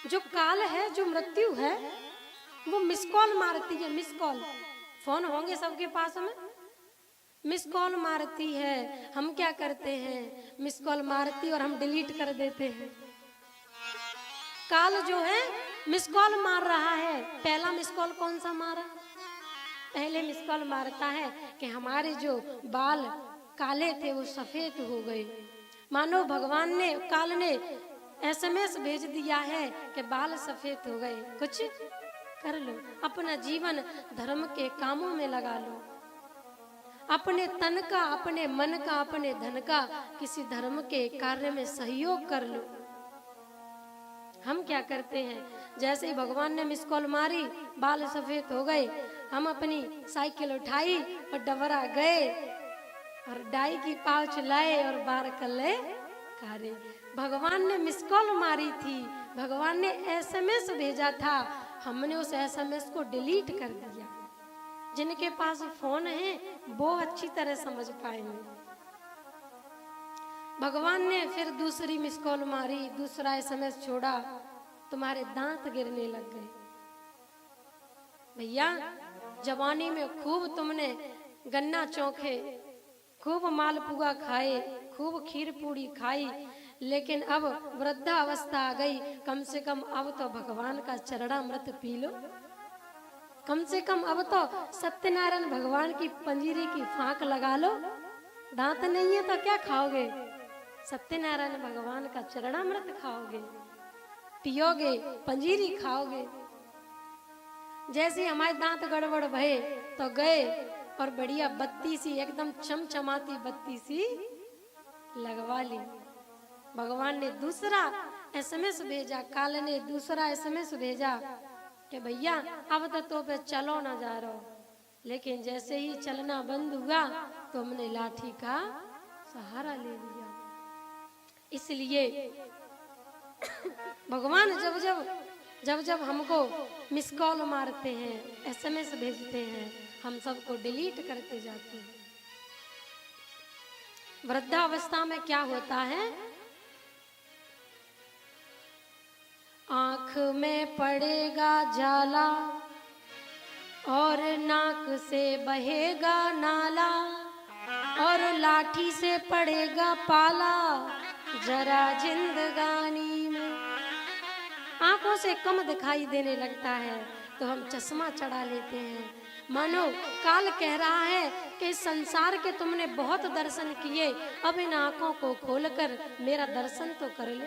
जो काल है, जो मृत्यु है, वो मिस कॉल मारती है। मिस कॉल, फोन होंगे सबके पास में, मिस कॉल मारती है। हम क्या करते हैं, मिस कॉल मारती और हम डिलीट कर देते हैं। काल जो है मिस कॉल मार रहा है। पहला मिस कॉल कौन सा मारा? पहले मिस कॉल मारता है कि हमारे जो बाल काले थे वो सफेद हो गए। मानो भगवान ने, काल ने SMS भेज दिया है कि बाल सफेद हो गए, कुछ कर लो, अपना जीवन धर्म के कामों में लगा लो। अपने तन का, अपने मन का, अपने धन का किसी धर्म के कार्य में सहयोग कर लो। हम क्या करते हैं, जैसे ही भगवान ने मिस कॉल मारी, बाल सफेद हो गए, हम अपनी साइकिल उठाई और डबरा गए और डाई की पाउच लाए और बार कल्ले कारे। भगवान ने मिस कॉल मारी थी, भगवान ने SMS भेजा था, हमने उस SMS को डिलीट कर दिया। जिनके पास फोन है वो अच्छी तरह समझ पाएंगे। भगवान ने फिर दूसरी मिस कॉल मारी, दूसरा SMS छोड़ा, तुम्हारे दांत गिरने लग गए। भैया, जवानी में खूब तुमने गन्ना चौखे, खूब मालपुआ खाए, खूब खीर पूड़ी खाई, लेकिन अब वृद्धावस्था आ गई, कम से कम अब तो भगवान का चरणामृत पी लो। कम से कम अब तो सत्यनारायण भगवान की पंजीरी की फांक लगा लो। दांत नहीं है तो क्या खाओगे? सत्यनारायण भगवान का चरणामृत खाओगे, पियोगे, पंजीरी खाओगे। जैसे हमारे दांत गड़बड़ भये तो गए और बढ़िया बत्ती सी, एकदम चमचमाती बत्ती सी लगवा ली। भगवान ने दूसरा SMS भेजा, काल ने दूसरा SMS भेजा कि भैया अब तो पे चलो ना जा रहा हो। लेकिन जैसे ही चलना बंद हुआ तो हमने लाठी का सहारा ले लिया। इसलिए भगवान जब जब हमको मिस कॉल मारते हैं, SMS भेजते हैं, हम सबको डिलीट करते जाते हैं। वृद्धावस्था में क्या होता है, आंख में पड़ेगा जाला और नाक से बहेगा नाला और लाठी से पड़ेगा पाला जरा जिंदगानी में। आंखों से कम दिखाई देने लगता है तो हम चश्मा चढ़ा लेते हैं। मानो काल कह रहा है कि संसार के तुमने बहुत दर्शन किए, अब इन आंखों को खोलकर मेरा दर्शन तो कर ले।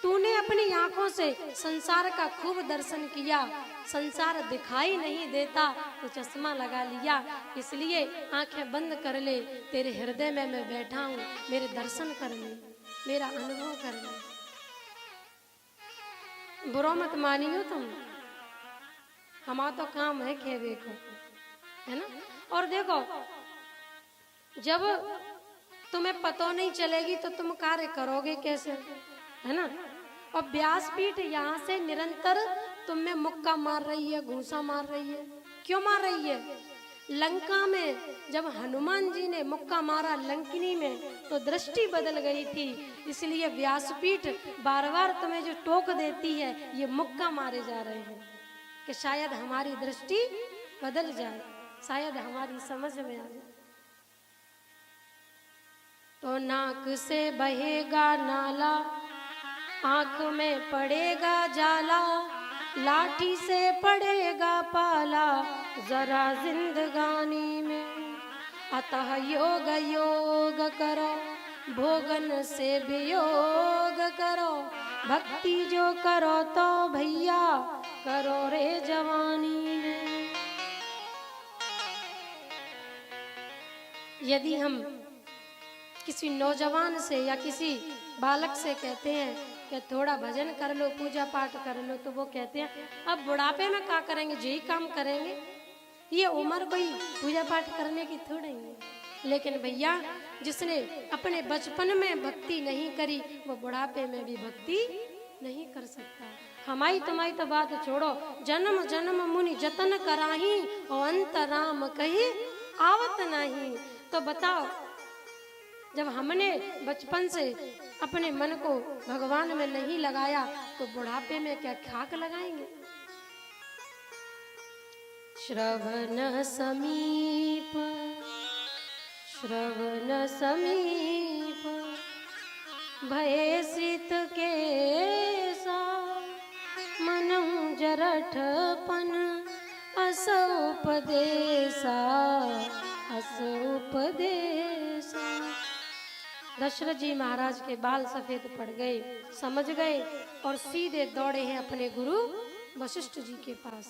तूने अपनी आंखों से संसार का खूब दर्शन किया, संसार दिखाई नहीं देता तो चश्मा लगा लिया, इसलिए आंखें बंद कर ले। तेरे हृदय में मैं बैठा हूँ, मेरे दर्शन कर ले, मेरा अनुभव कर ले। बुरा मत मानियो तुम, हमारा तो काम है खेवे को, है ना। और देखो, जब तुम्हें पता नहीं चलेगी तो तुम कार्य करोगे कैसे, है ना। और व्यासपीठ यहाँ से निरंतर तुम में मुक्का मार रही है, घूसा मार रही है। क्यों मार रही है? लंका में जब हनुमान जी ने मुक्का मारा लंकिनी में तो दृष्टि बदल गई थी, इसलिए व्यासपीठ बार बार तुम्हें जो टोक देती है, ये मुक्का मारे जा रहे हैं कि शायद हमारी दृष्टि बदल जाए, शायद हमारी समझ में आ जाए। तो नाक से बहेगा नाला, आंख में पड़ेगा जाला, लाठी से पड़ेगा पाला जरा जिंदगानी में। अतः योग योग करो, भोगन से भी योग करो, भक्ति जो करो तो भैया करो रे जवानी में। यदि हम किसी नौजवान से या किसी बालक से कहते हैं कि थोड़ा भजन कर लो, पूजा पाठ कर लो, तो वो कहते हैं अब बुढ़ापे में क्या करेंगे, यही काम करेंगे, ये उम्र कोई पूजा पाठ करने की थोड़ी है। लेकिन भैया, जिसने अपने बचपन में भक्ति नहीं करी वो बुढ़ापे में भी भक्ति नहीं कर सकता। हमारी तुम्हारी तो बात छोड़ो, जन्म जन्म मुनि जतन कराही और अंतराम कही आवत नहीं। तो बताओ, जब हमने बचपन से अपने मन को भगवान में नहीं लगाया तो बुढ़ापे में क्या खाक लगाएंगे। श्रवण समीप श्रवण समीप भय शीत के मनऊ जरठपन अस उपदेशा अस उपदेशा। दशरथ जी महाराज के बाल सफेद पड़ गए, समझ गए और सीधे दौड़े हैं अपने गुरु वशिष्ठ जी के पास।